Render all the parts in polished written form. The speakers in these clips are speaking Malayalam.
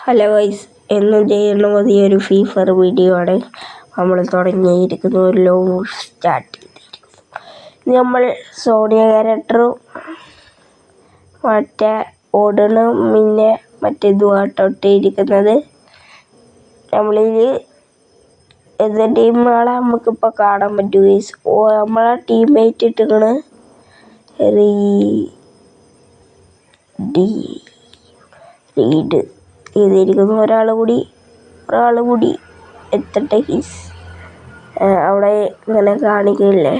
ഹലോ ഗൈസ്, എന്നും ചെയ്യുന്ന പുതിയൊരു ഫ്രീ ഫയർ വീഡിയോ ആണ്. നമ്മൾ തുടങ്ങിയിരിക്കുന്ന ഒരു ലോങ് സ്റ്റാർട്ട് ചെയ്തിരിക്കുന്നു. ഇത് നമ്മൾ സോണിയ ക്യാരക്ടറും മറ്റേ ഓടണം പിന്നെ മറ്റേതുമായിട്ടൊട്ടിരിക്കുന്നത്. നമ്മളിൽ എന്ന ടീമുകളെ നമുക്കിപ്പോൾ കാണാൻ പറ്റും ഗൈസ്. നമ്മളെ ടീംമേറ്റ് ഇട്ടിരിക്കണ് റീഡ് ചെയ്തിരിക്കുന്നു. ഒരാൾ കൂടി എത്തട്ടെ ഗൈസ്. അവിടെ ഇങ്ങനെ കാണിക്കില്ലേ,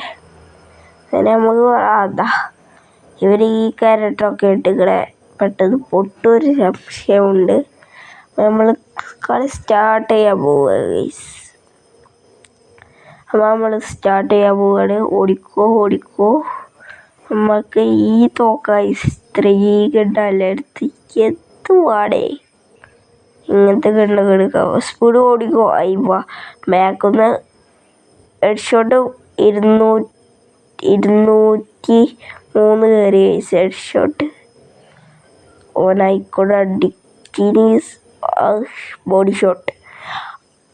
അങ്ങനെ നമുക്ക് അതാ ഇവർ ഈ ക്യാരക്ടറൊക്കെ ഇട്ടിങ്ങനെ പെട്ടെന്ന് പൊട്ടൊരു സംശയമുണ്ട്. നമ്മൾ കളി സ്റ്റാർട്ട് ചെയ്യാൻ പോവുക ഗൈസ്. അപ്പോൾ നമ്മൾ സ്റ്റാർട്ട് ചെയ്യാൻ പോവുകയാണ്. ഓടിക്കോ നമുക്ക് ഈ തോക്ക സ്ത്രീ കണ്ടല്ലേ എടുത്ത് എത്തുവാടേ. ഇങ്ങനത്തെ കണ്ണ് എടുക്കാം. സ്പീഡ് ഓടിക്കോ. അയ്യ ബാക്കൊന്ന് ഹെഡ്ഷോട്ട് 203 കയറി ഹെഡ്ഷോട്ട്. ഓനായിക്കോട്ടെ അടിക്കിനീസ് ബോഡി ഷോട്ട്.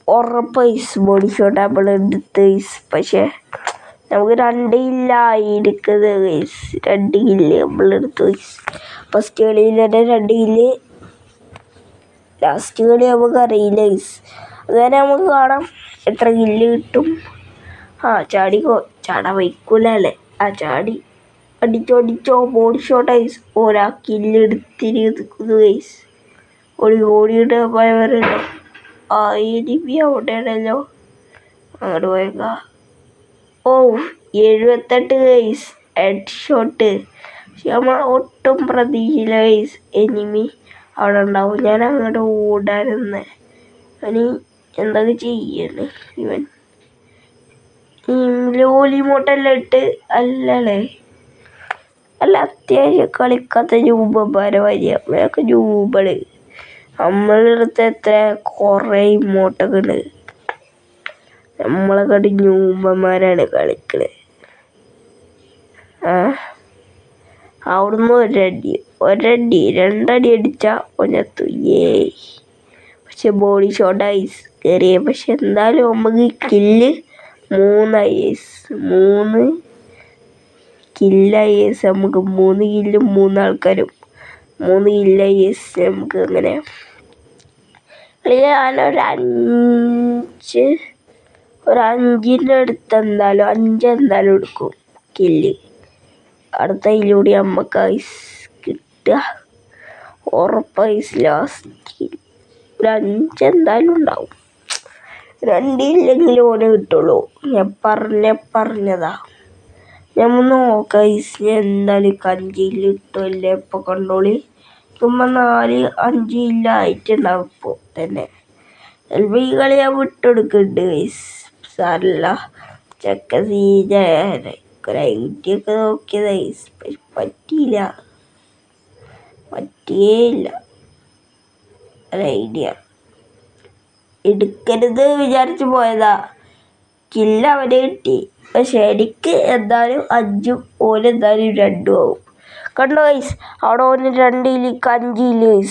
ഉറപ്പൈസ് ബോഡി ഷോട്ട് നമ്മൾ എടുത്ത്. പക്ഷേ നമുക്ക് 2 കില്ല എടുക്കുന്നത് ഗൈസ്. 2 കില്ല് നമ്മളെടുത്തു ഗൈസ്. ഫസ്റ്റ് കളിയിൽ തന്നെ 2 കില്ല്. ലാസ്റ്റ് കളി നമുക്കറിയില്ല ഗൈസ്. അതുവരെ നമുക്ക് കാണാം എത്ര കില്ല് കിട്ടും. ചാടാൻ വയ്ക്കൂലല്ലേ. ചാടി അടിച്ചോ ബോഡി ഷോട്ട് ഗൈസ്. ഓരാ കില്ല് എടുത്തിരിക്കുന്നു ഗൈസ്. ഓടിയിട്ട് പോയവരുണ്ടോ? എനിമി അവിടെയാണല്ലോ. അങ്ങോട്ട് പോയേക്കാം. 78 ഗൈസ് ഹെഡ് ഷോട്ട്. പക്ഷെ നമ്മൾ ഒട്ടും പ്രതീക്ഷയില്ല ഗൈസ് എനിമി അവിടെ ഉണ്ടാവും. ഞാൻ അങ്ങോട്ട് ഓടാനെന്ന് ഇനി എന്തൊക്കെ ചെയ്യാണ് ഇവൻ. ലോലിമോട്ടെല്ലാം ഇട്ട് അല്ലല്ലേ, അല്ല അത്യാവശ്യം കളിക്കാത്ത രൂപന്മാരെ വരിക രൂപള്. നമ്മളെടുത്ത് എത്ര കുറേ ഇമോട്ടൊക്കെ ഉണ്ട്. നമ്മളെ കണ്ട് ന്യൂമ്പന്മാരാണ് കളിക്കണത്. അവിടുന്ന് ഒരടി 2 അടി അടിച്ചാൽ ഒന്നെത്തു. പക്ഷെ ബോഡി ഷോട്ട് ഐസ് കയറിയ. പക്ഷെ എന്തായാലും നമുക്ക് കില്ല് 3 കില്ല് നമുക്ക് 3 കില്ലും 3 ആൾക്കാരും 3 കില്ല് നമുക്ക് അങ്ങനെ ഒരു 5ൻ്റെ അടുത്ത് എന്തായാലും 5 എന്തായാലും എടുക്കും കില്ല്. അടുത്ത ഇതിലൂടെ നമുക്ക് ഐസ് കിട്ടുക ഉറപ്പൈസ്. ലാസ്റ്റ് ഒരു 5 എന്തായാലും ഉണ്ടാവും. 2 ഇല്ലെങ്കിലും ഓനെ കിട്ടുള്ളൂ. ഞാൻ പറഞ്ഞതാ. നമ്മൾ നോക്കാം ഐസ്. എന്തായാലും 5 കില്ല് കിട്ടുമല്ലേ. ഇപ്പോൾ കണ്ടോളി. ചുമ്മാ 4-5 കില്ല് ആയിട്ടുണ്ടാവും ഇപ്പോൾ തന്നെ. ചിലപ്പോൾ ഈ കളി ഞാൻ വിട്ടെടുക്കുന്നുണ്ട് ഐസ്. സാരല്ല, ചെക്ക സീനാണ്. ഒരു ഐഡിയൊക്കെ നോക്കിയത് ഐസ്. പറ്റിയേയില്ല. ഒരു ഐഡിയ എടുക്കരുത് വിചാരിച്ചു പോയതാ. കില്ല അവന് കിട്ടി. പക്ഷെ എനിക്ക് എന്തായാലും 5ഉം ഓനെന്തായാലും 2ഉം ആവും. കണ്ടോ ഗൈസ്, അവിടെ ഓന് 2 കില്ല് 5 കില്ല് ഗൈസ്.